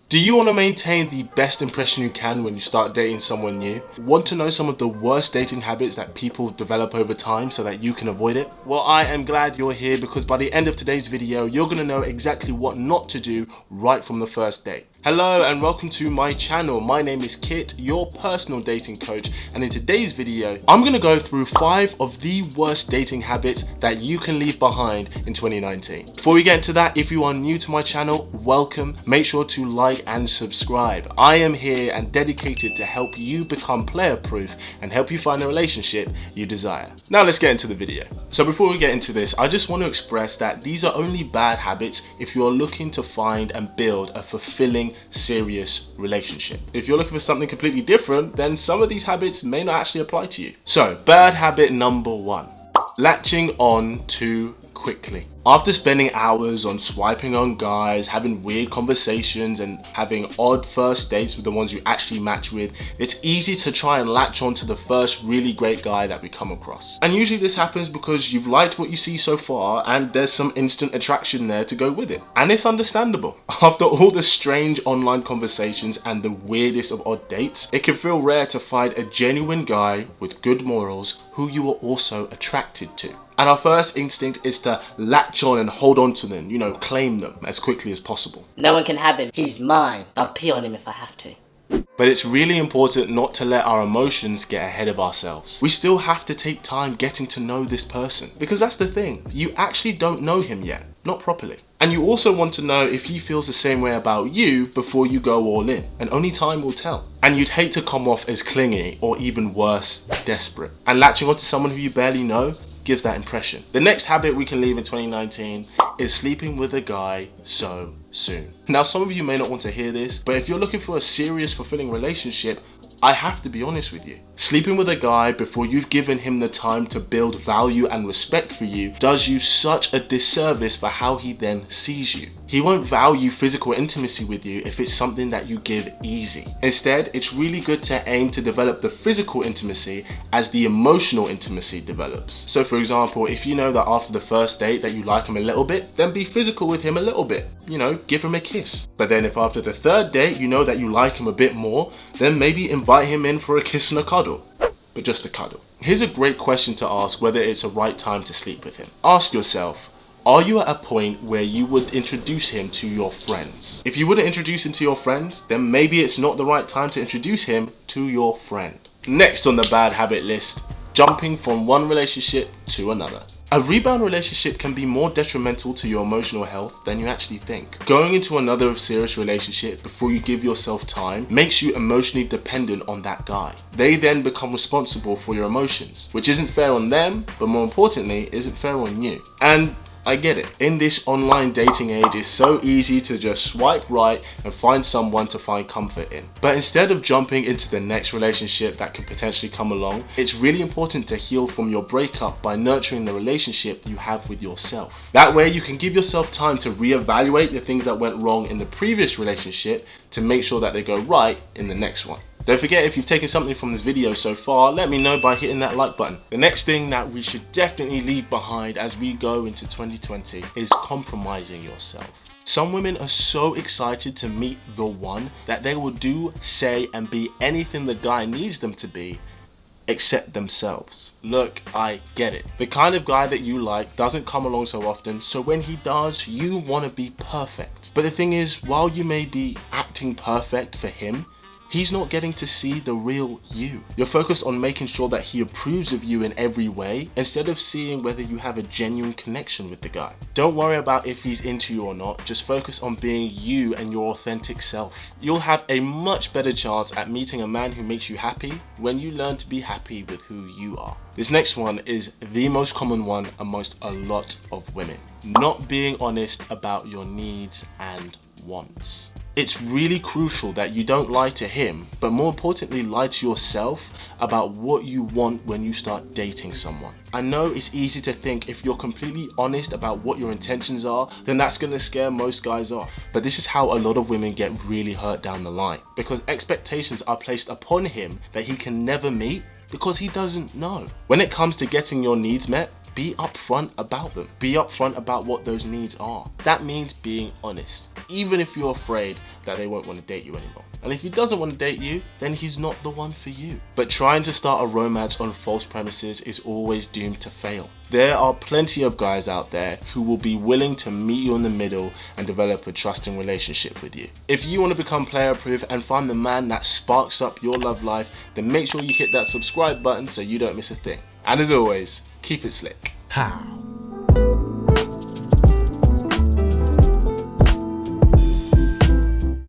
Do you want to maintain the best impression you can when you start dating someone new? Want to know some of the worst dating habits that people develop over time so that you can avoid it? Well, I am glad you're here because by the end of today's video, you're going to know exactly what not to do right from the first date. Hello and welcome to my channel. My name is Kit, your personal dating coach, and in today's video, I'm going to go through 5 of the worst dating habits that you can leave behind in 2019. Before we get into that, if you are new to my channel, welcome. Make sure to like and subscribe. I am here and dedicated to help you become player proof and help you find the relationship you desire. Now let's get into the video. So before we get into this, I just want to express that these are only bad habits if you are looking to find and build a fulfilling, serious relationship. If you're looking for something completely different, then some of these habits may not actually apply to you. So bad habit number 1, latching on too quickly. After spending hours on swiping on guys, having weird conversations and having odd first dates with the ones you actually match with, it's easy to try and latch on to the first really great guy that we come across. And usually this happens because you've liked what you see so far and there's some instant attraction there to go with it. And it's understandable. After all the strange online conversations and the weirdest of odd dates, it can feel rare to find a genuine guy with good morals who you are also attracted to. And our first instinct is to latch on and hold on to them, claim them as quickly as possible. No one can have him, he's mine. I'll pee on him if I have to. But it's really important not to let our emotions get ahead of ourselves. We still have to take time getting to know this person, because that's the thing, you actually don't know him yet, not properly. And you also want to know if he feels the same way about you before you go all in, and only time will tell. And you'd hate to come off as clingy or even worse, desperate. And latching onto someone who you barely know gives that impression. The next habit we can leave in 2019 is sleeping with a guy so soon. Now, some of you may not want to hear this, but if you're looking for a serious, fulfilling relationship, I have to be honest with you. Sleeping with a guy before you've given him the time to build value and respect for you does you such a disservice for how he then sees you. He won't value physical intimacy with you if it's something that you give easy. Instead, it's really good to aim to develop the physical intimacy as the emotional intimacy develops. So for example, if you know that after the first date that you like him a little bit, then be physical with him a little bit. Give him a kiss. But then if after the third date you know that you like him a bit more, then maybe invite him in for a kiss and a cuddle. But just a cuddle. Here's a great question to ask whether it's a right time to sleep with him. Ask yourself, are you at a point where you would introduce him to your friends? If you wouldn't introduce him to your friends, then maybe it's not the right time to introduce him to your friend. Next on the bad habit list, jumping from one relationship to another. A rebound relationship can be more detrimental to your emotional health than you actually think. Going into another serious relationship before you give yourself time makes you emotionally dependent on that guy. They then become responsible for your emotions, which isn't fair on them, but more importantly, isn't fair on you. And I get it. In this online dating age, it's so easy to just swipe right and find someone to find comfort in. But instead of jumping into the next relationship that could potentially come along, it's really important to heal from your breakup by nurturing the relationship you have with yourself. That way you can give yourself time to reevaluate the things that went wrong in the previous relationship to make sure that they go right in the next one. Don't forget, if you've taken something from this video so far, let me know by hitting that like button. The next thing that we should definitely leave behind as we go into 2020 is compromising yourself. Some women are so excited to meet the one that they will do, say, and be anything the guy needs them to be, except themselves. Look, I get it. The kind of guy that you like doesn't come along so often, so when he does, you want to be perfect. But the thing is, while you may be acting perfect for him, he's not getting to see the real you. You're focused on making sure that he approves of you in every way instead of seeing whether you have a genuine connection with the guy. Don't worry about if he's into you or not, just focus on being you and your authentic self. You'll have a much better chance at meeting a man who makes you happy when you learn to be happy with who you are. This next one is the most common one amongst a lot of women. Not being honest about your needs and wants. It's really crucial that you don't lie to him, but more importantly, lie to yourself about what you want when you start dating someone. I know it's easy to think if you're completely honest about what your intentions are, then that's going to scare most guys off. But this is how a lot of women get really hurt down the line, because expectations are placed upon him that he can never meet because he doesn't know. When it comes to getting your needs met, be upfront about them. Be upfront about what those needs are. That means being honest, even if you're afraid that they won't want to date you anymore. And if he doesn't want to date you, then he's not the one for you. But trying to start a romance on false premises is always doomed to fail. There are plenty of guys out there who will be willing to meet you in the middle and develop a trusting relationship with you. If you want to become player proof and find the man that sparks up your love life, then make sure you hit that subscribe button so you don't miss a thing. And as always, keep it slick. How?